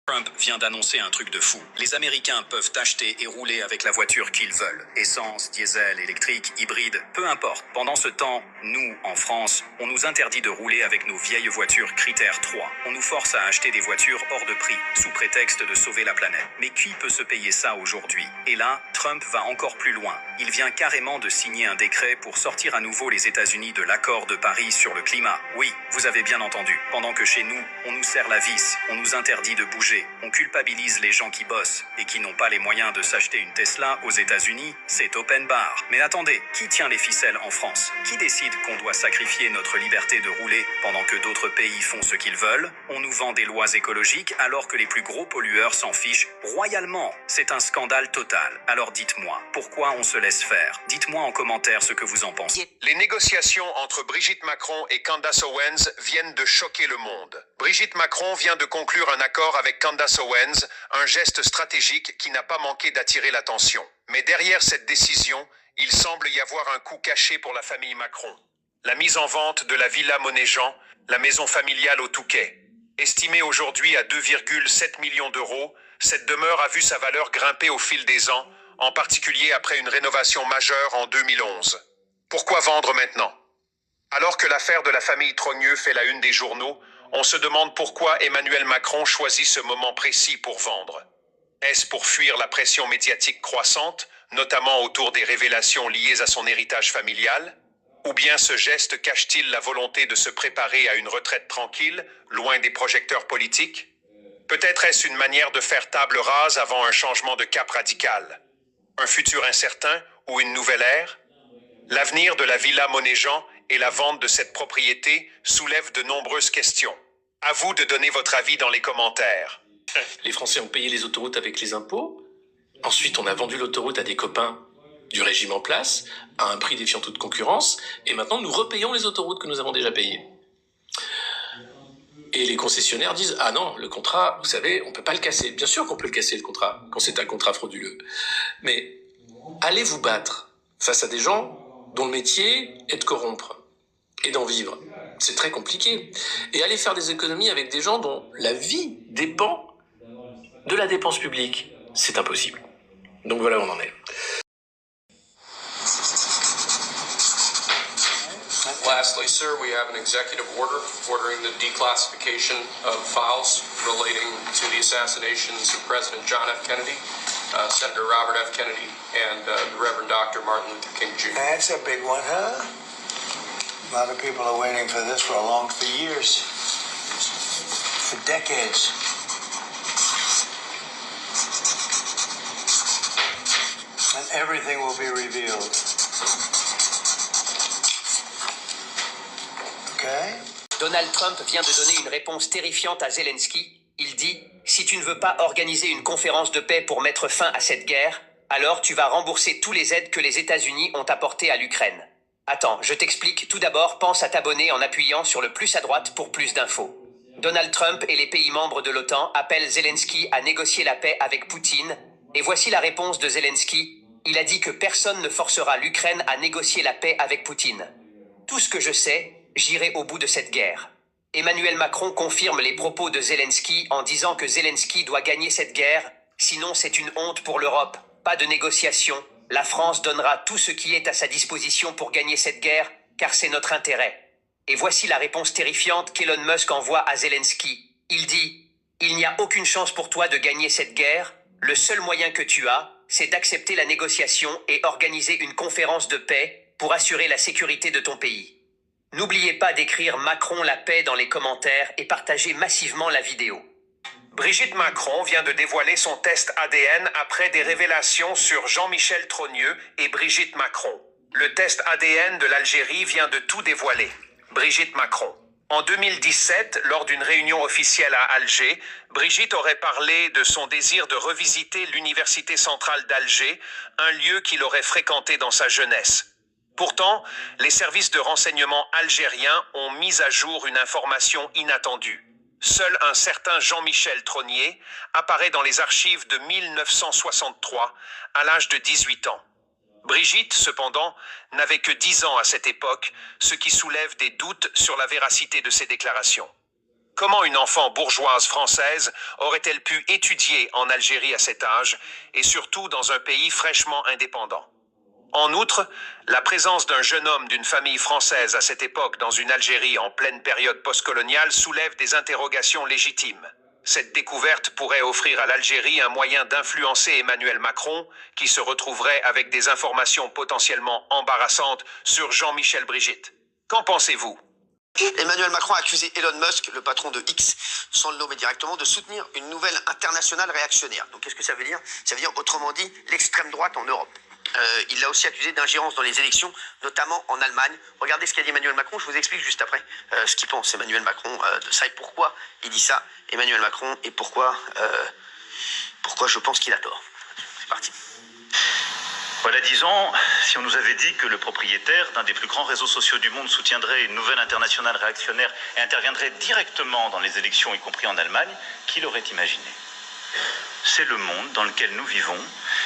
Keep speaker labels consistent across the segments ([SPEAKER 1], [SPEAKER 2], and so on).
[SPEAKER 1] Trump vient d'annoncer un truc de fou. Les Américains peuvent acheter et rouler avec la voiture qu'ils veulent. Essence, diesel, électrique, hybride, peu importe. Pendant ce temps, nous, en France, on nous interdit de rouler avec nos vieilles voitures critère 3. On nous force à acheter des voitures hors de prix, sous prétexte de sauver la planète. Mais qui peut se payer ça aujourd'hui? Et là, Trump va encore plus loin. Il vient carrément de signer un décret pour sortir à nouveau les États-Unis de l'accord de Paris sur le climat. Oui, vous avez bien entendu. Pendant que chez nous, on nous serre la vis, on nous interdit de bouger. On culpabilise les gens qui bossent et qui n'ont pas les moyens de s'acheter une Tesla aux États-Unis, c'est open bar. Mais attendez, qui tient les ficelles en France? Qui décide qu'on doit sacrifier notre liberté de rouler pendant que d'autres pays font ce qu'ils veulent? On nous vend des lois écologiques alors que les plus gros pollueurs s'en fichent royalement. C'est un scandale total. Alors dites-moi, pourquoi on se laisse faire? Dites-moi en commentaire ce que vous en pensez.
[SPEAKER 2] Les négociations entre Brigitte Macron et Candace Owens viennent de choquer le monde. Brigitte Macron vient de conclure un accord avec Candace Owens, un geste stratégique qui n'a pas manqué d'attirer l'attention. Mais derrière cette décision, il semble y avoir un coup caché pour la famille Macron. La mise en vente de la Villa Monet-Jean, la maison familiale au Touquet. Estimée aujourd'hui à 2,7 millions d'euros, cette demeure a vu sa valeur grimper au fil des ans, en particulier après une rénovation majeure en 2011. Pourquoi vendre maintenant? Alors que l'affaire de la famille Trogneux fait la une des journaux, on se demande pourquoi Emmanuel Macron choisit ce moment précis pour vendre. Est-ce pour fuir la pression médiatique croissante, notamment autour des révélations liées à son héritage familial? Ou bien ce geste cache-t-il la volonté de se préparer à une retraite tranquille, loin des projecteurs politiques? Peut-être est-ce une manière de faire table rase avant un changement de cap radical? Un futur incertain ou une nouvelle ère? L'avenir de la Villa Monet-Jean et la vente de cette propriété soulèvent de nombreuses questions. À vous de donner votre avis dans les commentaires.
[SPEAKER 3] Les Français ont payé les autoroutes avec les impôts. Ensuite, on a vendu l'autoroute à des copains du régime en place, à un prix défiant toute concurrence. Et maintenant, nous repayons les autoroutes que nous avons déjà payées. Et les concessionnaires disent « Ah non, le contrat, vous savez, on peut pas le casser. » Bien sûr qu'on peut le casser, le contrat, quand c'est un contrat frauduleux. Mais allez vous battre face à des gens dont le métier est de corrompre et d'en vivre. C'est très compliqué. Et aller faire des économies avec des gens dont la vie dépend de la dépense publique, c'est impossible. Donc voilà où on en est.
[SPEAKER 4] Lastly, sir, we have an executive order ordering the declassification of files relating to the assassinations of President John F. Kennedy, Senator Robert F. Kennedy, and the Reverend Dr. Martin Luther King Jr.
[SPEAKER 5] That's a big one, huh? A lot of people are waiting for this for years, for decades. And everything will be revealed. Okay?
[SPEAKER 6] Donald Trump vient de donner une réponse terrifiante à Zelensky. Il dit « Si tu ne veux pas organiser une conférence de paix pour mettre fin à cette guerre, alors tu vas rembourser tous les aides que les États-Unis ont apportées à l'Ukraine. » Attends, je t'explique. Tout d'abord, pense à t'abonner en appuyant sur le plus à droite pour plus d'infos. Donald Trump et les pays membres de l'OTAN appellent Zelensky à négocier la paix avec Poutine. Et voici la réponse de Zelensky. Il a dit que personne ne forcera l'Ukraine à négocier la paix avec Poutine. Tout ce que je sais, j'irai au bout de cette guerre. Emmanuel Macron confirme les propos de Zelensky en disant que Zelensky doit gagner cette guerre, sinon c'est une honte pour l'Europe. Pas de négociation. La France donnera tout ce qui est à sa disposition pour gagner cette guerre, car c'est notre intérêt. Et voici la réponse terrifiante qu'Elon Musk envoie à Zelensky. Il dit « Il n'y a aucune chance pour toi de gagner cette guerre. Le seul moyen que tu as, c'est d'accepter la négociation et organiser une conférence de paix pour assurer la sécurité de ton pays. » N'oubliez pas d'écrire Macron la paix dans les commentaires et partagez massivement la vidéo.
[SPEAKER 2] Brigitte Macron vient de dévoiler son test ADN après des révélations sur Jean-Michel Trogneux et Brigitte Macron. Le test ADN de l'Algérie vient de tout dévoiler. Brigitte Macron. En 2017, lors d'une réunion officielle à Alger, Brigitte aurait parlé de son désir de revisiter l'Université centrale d'Alger, un lieu qu'il aurait fréquenté dans sa jeunesse. Pourtant, les services de renseignement algériens ont mis à jour une information inattendue. Seul un certain Jean-Michel Trogneux apparaît dans les archives de 1963, à l'âge de 18 ans. Brigitte, cependant, n'avait que 10 ans à cette époque, ce qui soulève des doutes sur la véracité de ses déclarations. Comment une enfant bourgeoise française aurait-elle pu étudier en Algérie à cet âge, et surtout dans un pays fraîchement indépendant? En outre, la présence d'un jeune homme d'une famille française à cette époque dans une Algérie en pleine période postcoloniale soulève des interrogations légitimes. Cette découverte pourrait offrir à l'Algérie un moyen d'influencer Emmanuel Macron, qui se retrouverait avec des informations potentiellement embarrassantes sur Jean-Michel Brigitte. Qu'en pensez-vous?
[SPEAKER 7] Emmanuel Macron a accusé Elon Musk, le patron de X, sans le nommer directement, de soutenir une nouvelle internationale réactionnaire. Donc qu'est-ce que ça veut dire? Ça veut dire, autrement dit, l'extrême droite en Europe. Il l'a aussi accusé d'ingérence dans les élections, notamment en Allemagne. Regardez ce qu'a dit Emmanuel Macron, je vous explique juste après ce qu'il pense Emmanuel Macron de ça et pourquoi il dit ça, Emmanuel Macron, et pourquoi je pense qu'il a tort. C'est parti.
[SPEAKER 8] Voilà 10 ans, si on nous avait dit que le propriétaire d'un des plus grands réseaux sociaux du monde soutiendrait une nouvelle internationale réactionnaire et interviendrait directement dans les élections, y compris en Allemagne, qui l'aurait imaginé? C'est le monde dans lequel nous vivons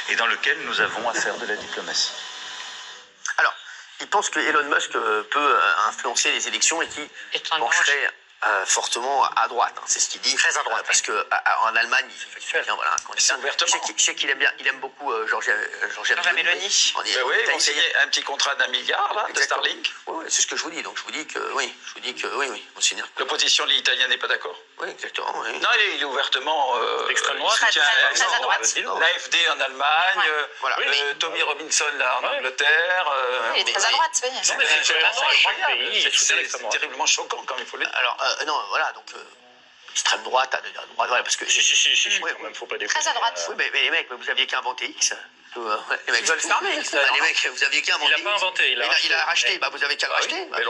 [SPEAKER 8] et dans lequel nous avons à faire de la diplomatie.
[SPEAKER 7] Alors, il pense que Elon Musk peut influencer les élections et qui pencherait fortement à droite, hein, c'est ce qu'il dit. Très à droite. Parce que en Allemagne, il soutient, voilà,
[SPEAKER 3] c'est ouvertement.
[SPEAKER 7] Je sais qu'il aime bien, il aime beaucoup Georgia Meloni.
[SPEAKER 3] Oui, on signait un petit contrat d'1 milliard là, de Starlink.
[SPEAKER 7] Oui, c'est ce que je vous dis. Donc je vous dis que oui, on signe.
[SPEAKER 3] L'opposition de l'Italien n'est pas d'accord.
[SPEAKER 7] Oui, exactement. Oui.
[SPEAKER 3] Non, il est ouvertement
[SPEAKER 9] extrême droite,
[SPEAKER 3] soutient
[SPEAKER 9] très à droite.
[SPEAKER 3] l'AfD en Allemagne,
[SPEAKER 7] Voilà.
[SPEAKER 3] Tommy Robinson là en Angleterre.
[SPEAKER 9] Il est très à droite, oui.
[SPEAKER 3] Non, mais c'est terriblement choquant quand il faut le dire.
[SPEAKER 7] Alors non, voilà, donc extrême droite, à droite, voilà, parce que
[SPEAKER 9] Si,
[SPEAKER 7] oui,
[SPEAKER 9] quand même, faut pas déconner.
[SPEAKER 7] très à droite. Oui, mais les mecs, vous aviez qu'à inventer X. Les mecs veulent fermer. Les mecs, vous aviez qu'à inventer.
[SPEAKER 9] Il l'a pas inventé,
[SPEAKER 7] il a racheté. Bah, vous avez qu'à le racheter.
[SPEAKER 9] Mais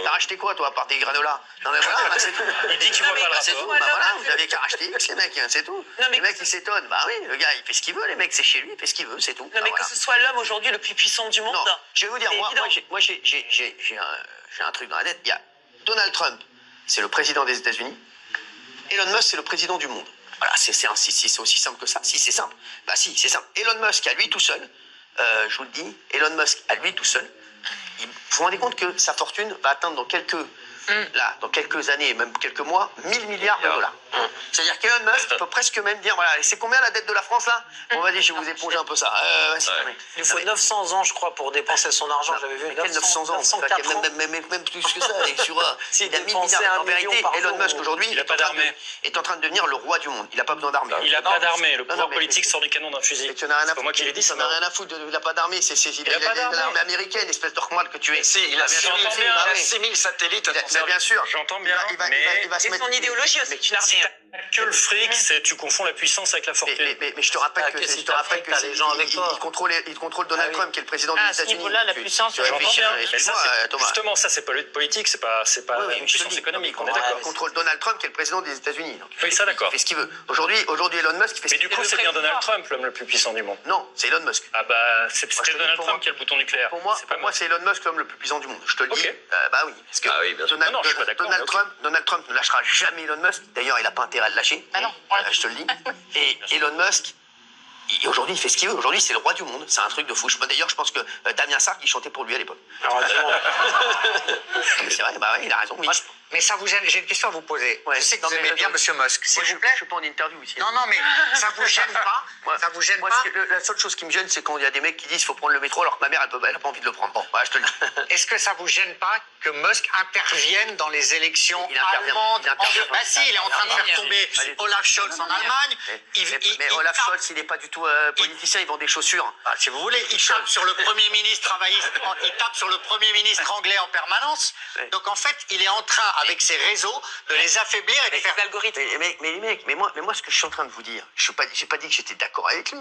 [SPEAKER 7] T'as racheté quoi, toi, à part des granolas? Non, mais voilà, c'est tout.
[SPEAKER 9] Il dit qu'il voit pas le
[SPEAKER 7] C'est tout.
[SPEAKER 9] rapport.
[SPEAKER 7] Bah voilà, vous aviez qu'à racheter X, les mecs, c'est tout. Les mecs, ils s'étonnent. Bah oui, le gars, il fait ce qu'il veut, les mecs, c'est chez lui, il fait ce qu'il veut, c'est tout.
[SPEAKER 10] Non, mais que ce soit l'homme aujourd'hui le plus puissant du monde.
[SPEAKER 7] Non, je vais vous dire, moi, j'ai un truc dans la tête. Il y a Donald Trump, c'est le président des États-Unis. Elon Musk, c'est le président du monde. Voilà, c'est aussi simple que ça. Si, c'est simple. Bah si, c'est simple. Elon Musk, à lui tout seul, je vous le dis, Elon Musk, à lui tout seul, vous vous rendez compte que sa fortune va atteindre dans quelques années, même quelques mois, 1000 milliards de dollars. C'est-à-dire qu'Elon Musk peut presque même dire, voilà, c'est combien la dette de la France là? Bon, vas-y, je vais vous éponger un peu ça.
[SPEAKER 10] Il faut 900 ans, je crois, pour dépenser son argent. J'avais vu
[SPEAKER 7] 900 ans,
[SPEAKER 10] 904 ans.
[SPEAKER 7] même plus que ça. Il y a 1000
[SPEAKER 10] dépensait
[SPEAKER 7] milliards. En
[SPEAKER 10] 1 million
[SPEAKER 7] vérité,
[SPEAKER 10] par
[SPEAKER 7] Elon
[SPEAKER 10] jour.
[SPEAKER 7] Musk aujourd'hui
[SPEAKER 9] Il a pas d'armée.
[SPEAKER 7] est en train de devenir le roi du monde. Il n'a pas besoin d'armée.
[SPEAKER 9] Il a pas d'armée, le pouvoir
[SPEAKER 7] mais-
[SPEAKER 9] politique sort du canon d'un fusil.
[SPEAKER 7] Tu n'as rien à
[SPEAKER 9] C'est pas moi qui l'ai dit, ça
[SPEAKER 7] n'a rien à foutre. Il n'a pas d'armée. Il
[SPEAKER 9] a pas d'armée.
[SPEAKER 7] l'armée américaine, espèce de roi que tu es.
[SPEAKER 3] Si, il a
[SPEAKER 7] bien sûr,
[SPEAKER 3] 6000 satellites à son
[SPEAKER 7] bien
[SPEAKER 3] service.
[SPEAKER 7] sûr.
[SPEAKER 9] J'entends bien,
[SPEAKER 7] Il va se
[SPEAKER 10] Et
[SPEAKER 7] mettre.
[SPEAKER 10] son idéologie aussi, c'est une
[SPEAKER 9] si
[SPEAKER 10] armée.
[SPEAKER 9] t'as que le fric, tu confonds la puissance avec la fortune.
[SPEAKER 7] Mais je te rappelle
[SPEAKER 10] Ah,
[SPEAKER 7] que
[SPEAKER 10] que si
[SPEAKER 7] je te rappelle
[SPEAKER 10] t'as les gens avec toi.
[SPEAKER 7] il contrôle Donald
[SPEAKER 10] Ah oui.
[SPEAKER 7] Trump, qui est le président des
[SPEAKER 10] Ah, à ce
[SPEAKER 7] États-Unis.
[SPEAKER 10] niveau-là, la puissance,
[SPEAKER 7] Tu
[SPEAKER 10] j'entends
[SPEAKER 7] réfléchis,
[SPEAKER 10] bien.
[SPEAKER 9] Mais ça,
[SPEAKER 7] excuse-moi, Thomas.
[SPEAKER 9] justement, ça, c'est pas politique, c'est pas
[SPEAKER 7] Oui,
[SPEAKER 9] une
[SPEAKER 7] je te
[SPEAKER 9] puissance
[SPEAKER 7] dis.
[SPEAKER 9] économique, on est
[SPEAKER 7] Ouais,
[SPEAKER 9] d'accord.
[SPEAKER 7] il contrôle Donald Trump, qui est le président des États-Unis. Donc,
[SPEAKER 9] Oui, ça, d'accord.
[SPEAKER 7] Il fait ce qu'il veut. Aujourd'hui, Elon Musk, il fait ce
[SPEAKER 9] Mais
[SPEAKER 7] qu'il
[SPEAKER 9] du coup,
[SPEAKER 7] veut.
[SPEAKER 9] c'est bien Donald Trump, l'homme le plus puissant du monde.
[SPEAKER 7] Non, c'est Elon Musk.
[SPEAKER 9] Ah bah,
[SPEAKER 7] je te
[SPEAKER 9] c'est
[SPEAKER 7] dis,
[SPEAKER 9] Donald
[SPEAKER 7] pour
[SPEAKER 9] Trump
[SPEAKER 7] moi-
[SPEAKER 9] qui a le bouton nucléaire.
[SPEAKER 7] Pour moi,
[SPEAKER 9] C'est pas
[SPEAKER 7] c'est Elon Musk l'homme le plus puissant du monde. Je te le dis.
[SPEAKER 9] Ok.
[SPEAKER 7] Bah oui, parce que
[SPEAKER 3] Ah oui, bien sûr.
[SPEAKER 9] Non, je suis pas d'accord, mais ok.
[SPEAKER 7] Donald Trump ne lâchera jamais Elon Musk. D'ailleurs, il n'a pas intérêt à le lâcher.
[SPEAKER 9] Ah
[SPEAKER 10] non.
[SPEAKER 7] Je te le dis. Et Elon Musk, aujourd'hui, il fait ce qu'il veut. Aujourd'hui, c'est le roi du monde. C'est un truc de fou. D'ailleurs, je pense que Damien Sarr, il chantait pour lui à l'époque. Mais c'est vrai, bah oui, il a raison. Oui.
[SPEAKER 11] Mais ça vous gêne, j'ai une question à vous poser.
[SPEAKER 7] Ouais.
[SPEAKER 11] Je sais que
[SPEAKER 7] Non,
[SPEAKER 11] vous
[SPEAKER 7] mais
[SPEAKER 11] aimez bien
[SPEAKER 7] je-
[SPEAKER 11] Monsieur Musk, s'il
[SPEAKER 7] Moi,
[SPEAKER 11] vous plaît.
[SPEAKER 7] je suis pas en interview ici.
[SPEAKER 11] Non, mais ça vous gêne pas?
[SPEAKER 7] Moi-
[SPEAKER 11] Ça vous gêne
[SPEAKER 7] moi,
[SPEAKER 11] pas?
[SPEAKER 7] La seule chose qui me gêne, c'est quand il y a des mecs qui disent qu'il faut prendre le métro alors que ma mère, elle n'a pas envie de le prendre. Bon, voilà, je te le dis.
[SPEAKER 11] Est-ce que ça vous gêne pas que Musk intervienne dans les élections
[SPEAKER 7] Il intervient.
[SPEAKER 11] allemandes?
[SPEAKER 7] Il intervient.
[SPEAKER 11] Bah si, il est en train de faire tomber
[SPEAKER 7] Allez.
[SPEAKER 11] Olaf Scholz en Allemagne.
[SPEAKER 7] Mais Olaf Scholz, il n'est pas du tout politicien, il vend des chaussures.
[SPEAKER 11] Ah, si vous voulez, il tape sur le Premier ministre travailliste, il tape sur le Premier ministre anglais en permanence.
[SPEAKER 7] Ouais.
[SPEAKER 11] Donc en fait, il est en train, avec ses réseaux, de les affaiblir et de faire...
[SPEAKER 7] Mais les mecs, mais moi, ce que je suis en train de vous dire, j'ai pas dit que j'étais d'accord avec lui.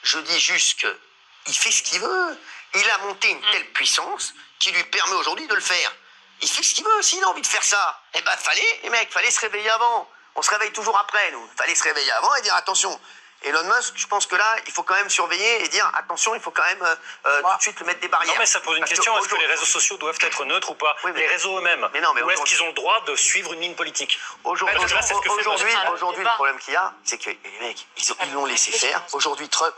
[SPEAKER 7] Je dis juste que il fait ce qu'il veut. Il a monté une telle puissance qui lui permet aujourd'hui de le faire. Il fait ce qu'il veut. S'il a envie de faire ça, eh ben fallait se réveiller avant. On se réveille toujours après, nous. Fallait se réveiller avant et dire attention. Elon Musk, je pense que là, il faut quand même surveiller et dire attention, il faut quand même tout de suite le mettre des barrières.
[SPEAKER 9] Non, mais ça pose une
[SPEAKER 7] Parce
[SPEAKER 9] question, est-ce que les
[SPEAKER 7] aujourd'hui-
[SPEAKER 9] réseaux sociaux doivent être neutres ou pas?
[SPEAKER 7] Oui, mais-
[SPEAKER 9] Les réseaux eux-mêmes.
[SPEAKER 7] Mais non, mais
[SPEAKER 9] Ou est-ce
[SPEAKER 7] aujourd'hui-
[SPEAKER 9] qu'ils ont le droit de suivre une ligne politique?
[SPEAKER 7] Aujourd'hui,
[SPEAKER 9] Parce que là, c'est ce que fait
[SPEAKER 7] aujourd'hui,
[SPEAKER 9] Musk.
[SPEAKER 7] le problème qu'il y a, c'est que les mecs, ils l'ont laissé faire. Aujourd'hui,
[SPEAKER 9] pas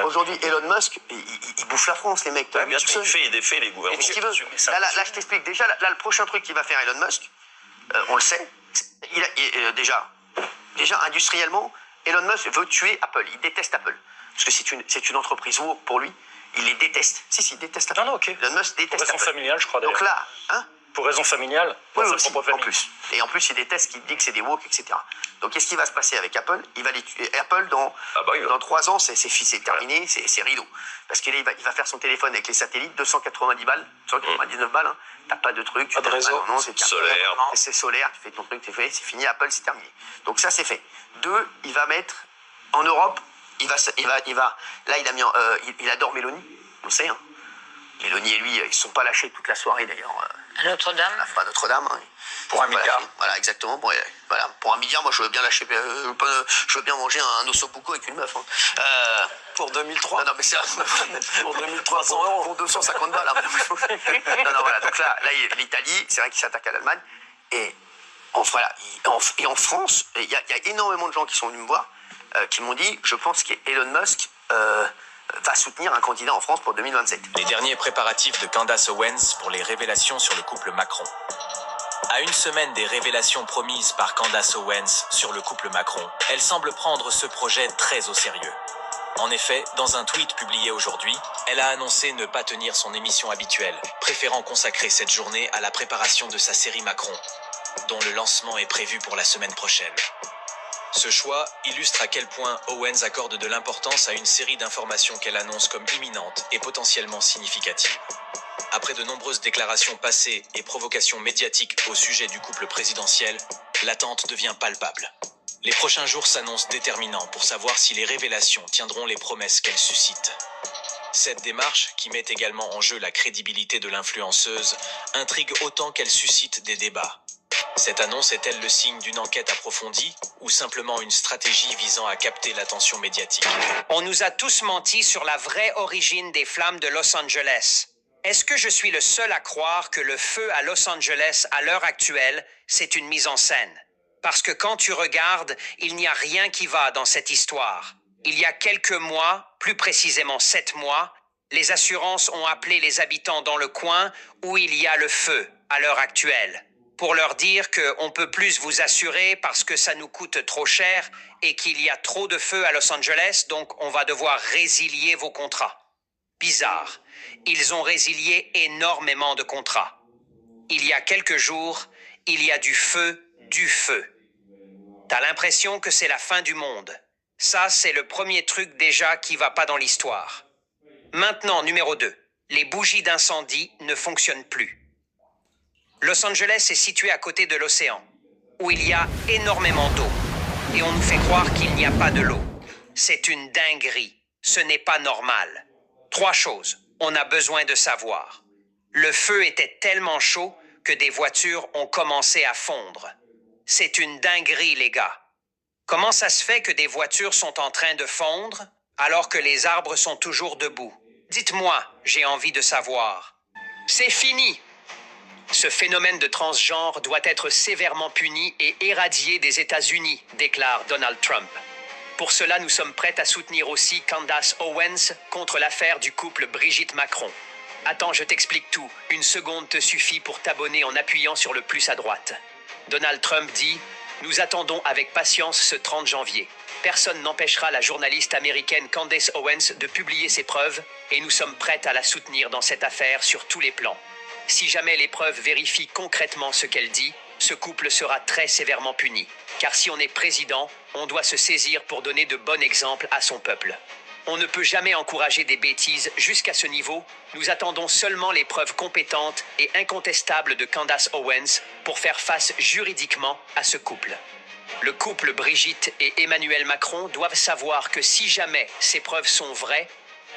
[SPEAKER 7] aujourd'hui, Elon Musk, il bouffe la France, les mecs.
[SPEAKER 3] Bien sûr, il fait et défait les
[SPEAKER 7] Il fait
[SPEAKER 3] gouvernements.
[SPEAKER 7] ce qu'il veut.
[SPEAKER 9] Mais ça-
[SPEAKER 7] Là, je t'explique. Déjà, là, le prochain truc qu'il va faire Elon Musk, on le sait, Déjà, industriellement, Elon Musk veut tuer Apple. Il déteste Apple. Parce que c'est une entreprise woke pour lui. Il les déteste. Il déteste Apple.
[SPEAKER 9] Non, ok.
[SPEAKER 7] Elon Musk déteste
[SPEAKER 9] Pour raison
[SPEAKER 7] Apple.
[SPEAKER 9] familiale, je crois d'ailleurs.
[SPEAKER 7] Donc là,
[SPEAKER 9] Pour raison familiale, dans sa
[SPEAKER 7] aussi,
[SPEAKER 9] propre famille.
[SPEAKER 7] en plus. Et en plus, il déteste qu'il dit que c'est des woke, etc. Donc, qu'est-ce qui va se passer avec Apple? Il va les tuer. Apple, dans 3 ans, c'est terminé, c'est rideau. Parce qu'il va faire son téléphone avec les satellites, 290 balles, 299 balles. T'as pas de truc.
[SPEAKER 9] Pas de réseau.
[SPEAKER 7] C'est
[SPEAKER 9] Solaire.
[SPEAKER 7] C'est solaire, tu fais ton truc, c'est fini. Apple, c'est terminé. Donc, ça, c'est fait. 2, il va mettre en Europe, là, il adore Mélanie, on sait, hein. Mélanie et lui, ils ne se sont pas lâchés toute la soirée d'ailleurs.
[SPEAKER 12] À Notre-Dame.
[SPEAKER 7] À Notre-Dame. Hein.
[SPEAKER 9] Pour 1 milliard.
[SPEAKER 7] Voilà, exactement. Bon, voilà. Pour 1 milliard, moi je veux bien lâcher. Je veux bien manger un ossobuco avec une meuf. Hein.
[SPEAKER 10] Pour 2003.
[SPEAKER 7] Non, mais c'est
[SPEAKER 10] Pour 2300 euros.
[SPEAKER 7] Pour 250 balles. Hein. non, voilà. Donc là, l'Italie, c'est vrai qu'il s'attaque à l'Allemagne. Et en France, il y a énormément de gens qui sont venus me voir, qui m'ont dit, je pense qu'Elon Musk va soutenir un candidat en France pour 2027.
[SPEAKER 1] Les derniers préparatifs de Candace Owens pour les révélations sur le couple Macron. À une semaine des révélations promises par Candace Owens sur le couple Macron, elle semble prendre ce projet très au sérieux. En effet, dans un tweet publié aujourd'hui, elle a annoncé ne pas tenir son émission habituelle, préférant consacrer cette journée à la préparation de sa série Macron, dont le lancement est prévu pour la semaine prochaine. Ce choix illustre à quel point Owens accorde de l'importance à une série d'informations qu'elle annonce comme imminentes et potentiellement significatives. Après de nombreuses déclarations passées et provocations médiatiques au sujet du couple présidentiel, l'attente devient palpable. Les prochains jours s'annoncent déterminants pour savoir si les révélations tiendront les promesses qu'elles suscitent. Cette démarche, qui met également en jeu la crédibilité de l'influenceuse, intrigue autant qu'elle suscite des débats. Cette annonce est-elle le signe d'une enquête approfondie ou simplement une stratégie visant à capter l'attention médiatique?
[SPEAKER 6] On nous a tous menti sur la vraie origine des flammes de Los Angeles. Est-ce que je suis le seul à croire que le feu à Los Angeles à l'heure actuelle, c'est une mise en scène? Parce que quand tu regardes, il n'y a rien qui va dans cette histoire. Il y a quelques mois, plus précisément 7 mois, les assurances ont appelé les habitants dans le coin où il y a le feu à l'heure actuelle, pour leur dire qu'on ne peut plus vous assurer parce que ça nous coûte trop cher et qu'il y a trop de feu à Los Angeles, donc on va devoir résilier vos contrats. Bizarre, ils ont résilié énormément de contrats. Il y a quelques jours, il y a du feu. T'as l'impression que c'est la fin du monde. Ça, c'est le premier truc déjà qui va pas dans l'histoire. Maintenant, numéro 2. Les bougies d'incendie ne fonctionnent plus. Los Angeles est situé à côté de l'océan, où il y a énormément d'eau. Et on nous fait croire qu'il n'y a pas de l'eau. C'est une dinguerie. Ce n'est pas normal. 3 choses. On a besoin de savoir. Le feu était tellement chaud que des voitures ont commencé à fondre. C'est une dinguerie, les gars. Comment ça se fait que des voitures sont en train de fondre alors que les arbres sont toujours debout? Dites-moi, j'ai envie de savoir. C'est fini! Ce phénomène de transgenre doit être sévèrement puni et éradié des États-Unis, déclare Donald Trump. Pour cela, nous sommes prêts à soutenir aussi Candace Owens contre l'affaire du couple Brigitte Macron. Attends, je t'explique tout. Une seconde te suffit pour t'abonner en appuyant sur le plus à droite. Donald Trump dit « Nous attendons avec patience ce 30 janvier. Personne n'empêchera la journaliste américaine Candace Owens de publier ses preuves et nous sommes prêts à la soutenir dans cette affaire sur tous les plans. Si jamais les preuves vérifient concrètement ce qu'elle dit, ce couple sera très sévèrement puni. Car si on est président, on doit se saisir pour donner de bons exemples à son peuple. On ne peut jamais encourager des bêtises jusqu'à ce niveau. Nous attendons seulement les preuves compétentes et incontestables de Candace Owens pour faire face juridiquement à ce couple. Le couple Brigitte et Emmanuel Macron doivent savoir que si jamais ces preuves sont vraies,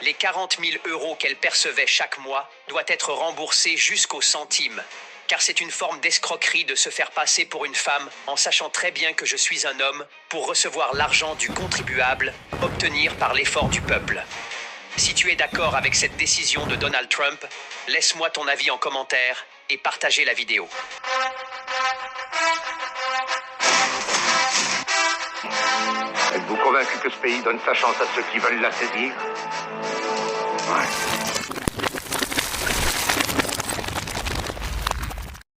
[SPEAKER 6] les 40 000 € qu'elle percevait chaque mois doivent être remboursés jusqu'au centime. Car c'est une forme d'escroquerie de se faire passer pour une femme en sachant très bien que je suis un homme pour recevoir l'argent du contribuable, obtenir par l'effort du peuple. Si tu es d'accord avec cette décision de Donald Trump, laisse-moi ton avis en commentaire et partagez la vidéo.
[SPEAKER 13] Êtes-vous convaincu que ce pays donne sa chance à ceux qui veulent la saisir? Ouais.